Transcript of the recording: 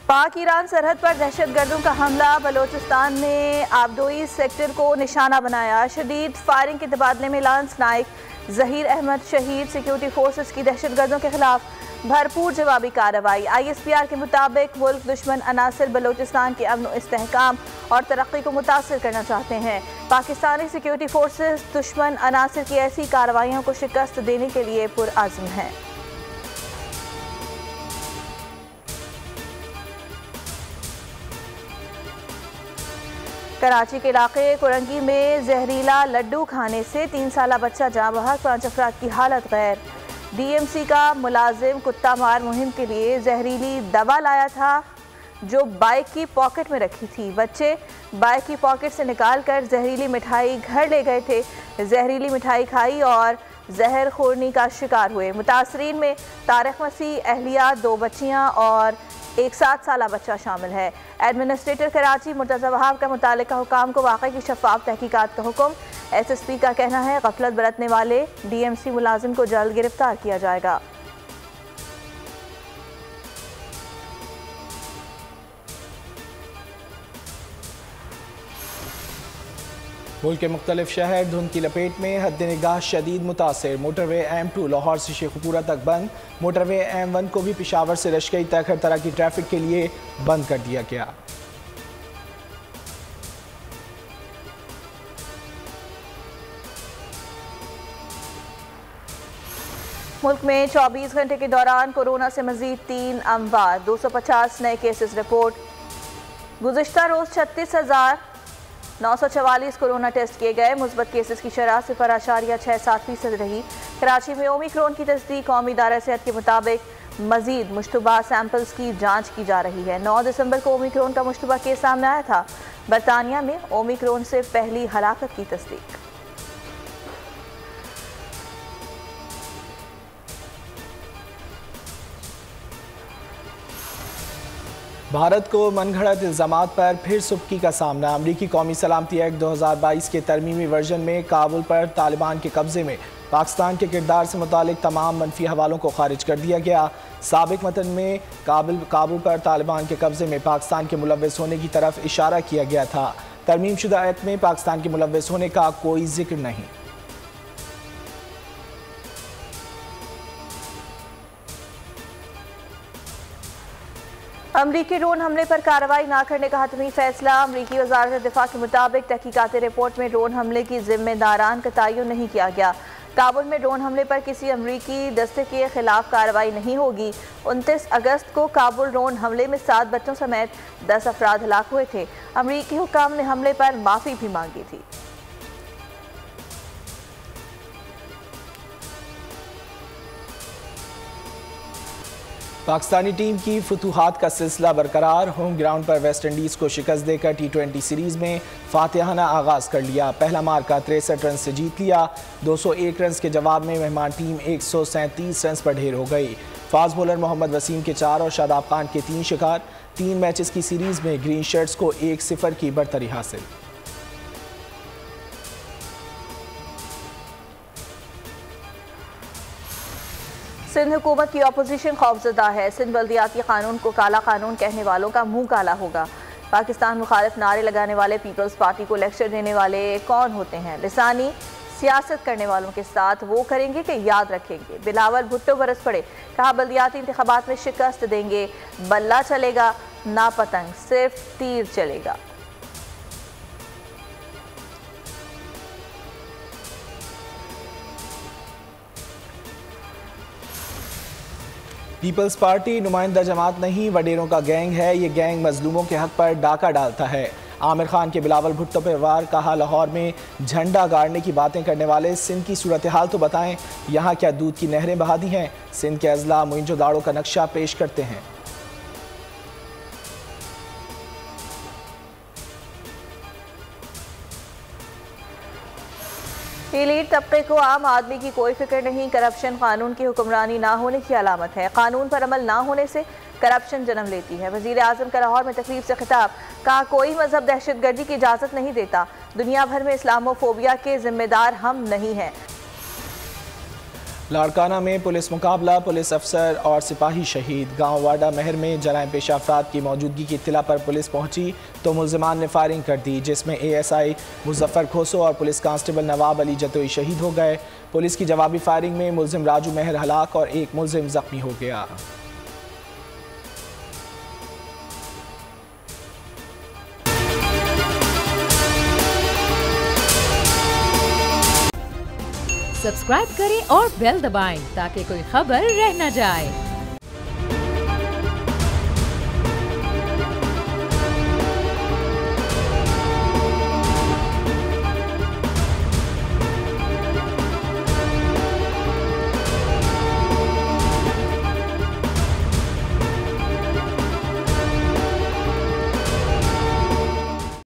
पाक ईरान सरहद पर दहशतगर्दों का हमला, बलोचिस्तान में आबदोई सेक्टर को निशाना बनाया। शदीद फायरिंग के तबादले में लांस नाइक जहीर अहमद शहीद। सिक्योरिटी फोर्सेस की दहशतगर्दों के खिलाफ भरपूर जवाबी कार्रवाई। ISPR के मुताबिक मुल्क दुश्मन अनासिर बलोचिस्तान के अमन इस्तेहकाम और तरक्की को मुतासर करना चाहते हैं। पाकिस्तानी सिक्योरिटी फोर्सेस दुश्मन अनासिर की ऐसी कार्रवाइयों को शिकस्त देने के लिए पुरअज़्म हैं। कराची के इलाके कुरंगी में जहरीला लड्डू खाने से 3 साला बच्चा जाँ बहक, 5 अफराद की हालत गैर। DMC का मुलाजिम कुत्ता मार मुहिम के लिए जहरीली दवा लाया था जो बाइक की पॉकेट में रखी थी। बच्चे बाइक की पॉकेट से निकालकर जहरीली मिठाई घर ले गए थे। जहरीली मिठाई खाई और जहर खोरनी का शिकार हुए। मुतासरीन में तारिक मसीह, अहलिया, 2 बच्चियाँ और एक 7 साला बच्चा शामिल है। एडमिनिस्ट्रेटर कराची मुर्तज़ा वहाब का मुतालिका हुकाम को वाक़े की शफाफ तहकीकात का हुक्म। SSP का कहना है गफलत बरतने वाले DMC मुलाजिम को जल्द गिरफ्तार किया जाएगा। मुल्क के मुख्तलिफ शहर धुंध की लपेट में, हद निगाह शदीद मुतासर। मोटरवे M2 लाहौर से शेखुपुरा तक बंद। मोटरवे M1 को भी पेशावर से रशकई तक हर तरह की ट्रैफिक के लिए बंद कर दिया गया। मुल्क में 24 घंटे के दौरान कोरोना से मजीद 3 अमवात, 250 नए केसेस रिपोर्ट। गुज़िश्ता रोज़ 36,944 कोरोना टेस्ट किए गए। मुस्बत केसेस की शरह 0.67% रही। कराची में ओमिक्रॉन की तस्दीक। कौमी इदारा सेहत के मुताबिक मजीद मुश्तबा सैंपल्स की जांच की जा रही है। 9 दिसंबर को ओमिक्रॉन का मुश्तबा केस सामने आया था। बरतानिया में ओमिक्रॉन से पहली हलाकत की तस्दीक। भारत को मनगढ़ंत इल्ज़ामात पर फिर सुबकी का सामना। अमरीकी कौमी सलामती एक्ट 2022 के तरमीमी वर्जन में काबुल पर तालिबान के कब्जे में पाकिस्तान के किरदार से मुतालिक तमाम मनफी हवालों को खारिज कर दिया गया। साबिक मतन में काबुल पर तालिबान के कब्जे में पाकिस्तान के मुलव्वस होने की तरफ इशारा किया गया था। तरमीम शुदा एक्ट में पाकिस्तान के मुलव्वस होने का कोई जिक्र नहीं। अमरीकी ड्रोन हमले पर कार्रवाई न करने का हतमी फैसला। अमरीकी वज़ारत दिफा के मुताबिक तहकीकाती रिपोर्ट में ड्रोन हमले की जिम्मेदारान का तयन नहीं किया गया। काबुल में ड्रोन हमले पर किसी अमरीकी दस्ते के खिलाफ कार्रवाई नहीं होगी। 29 अगस्त को काबुल ड्रोन हमले में 7 बच्चों समेत 10 अफराद हलाक हुए थे। अमरीकी हुक्काम ने हमले पर माफ़ी भी मांगी थी। पाकिस्तानी टीम की फतूहात का सिलसिला बरकरार। होम ग्राउंड पर वेस्ट इंडीज़ को शिकस्त देकर T20 सीरीज़ में फातिहाना आगाज़ कर लिया। पहला मार्का 63 रन से जीत लिया। 201 रन के जवाब में मेहमान टीम 137 रन पर ढेर हो गई। फास्ट बॉलर मोहम्मद वसीम के 4 और शादाब खान के 3 शिकार। 3 मैचेस की सीरीज़ में ग्रीन शर्ट्स को 1-0 की बढ़तरी हासिल। सिंध हुकूमत की अपोजिशन खौफजदा है। सिंध बल्दियाती कानून को काला कानून कहने वालों का मुंह काला होगा। पाकिस्तान मुखालिफ नारे लगाने वाले पीपल्स पार्टी को लेक्चर देने वाले कौन होते हैं? लिसानी सियासत करने वालों के साथ वो करेंगे कि याद रखेंगे। बिलावल भुट्टो बरस पड़े, कहा बल्दियाती इंतखाबात में शिकस्त देंगे। बल्ला चलेगा ना पतंग, सिर्फ तीर चलेगा। पीपल्स पार्टी नुमाइंदा जमात नहीं, वडेरों का गैंग है। ये गैंग मजलूमों के हक पर डाका डालता है। आमिर खान के बिलावल भुट्टो पर वार, कहा लाहौर में झंडा गाड़ने की बातें करने वाले सिंध की सूरत हाल तो बताएं। यहाँ क्या दूध की नहरें बहा दी हैं? सिंध के अजला मोइंजो दाड़ो का नक्शा पेश करते हैं। एलीट तबके को आम आदमी की कोई फिक्र नहीं। करप्शन कानून की हुक्मरानी ना होने की अलामत है। कानून पर अमल ना होने से करप्शन जन्म लेती है। वज़ीर आज़म का लाहौर में तकरीब से खिताब, कहा कोई मजहब दहशतगर्दी की इजाज़त नहीं देता। दुनिया भर में इस्लामोफोबिया के जिम्मेदार हम नहीं हैं। लाड़काना में पुलिस मुकाबला, पुलिस अफसर और सिपाही शहीद। गांव वाडा महर में जराइम पेशा अफराद की मौजूदगी की इत्तला पर पुलिस पहुंची तो मुल्जिमान ने फायरिंग कर दी, जिसमें ASI मुजफ्फर खोसो और पुलिस कांस्टेबल नवाब अली जतोई शहीद हो गए। पुलिस की जवाबी फायरिंग में मुल्जिम राजू महर हलाक और एक मुल्जिम जख्मी हो गया। सब्सक्राइब करें और बेल दबाएं ताकि कोई खबर रह न जाए।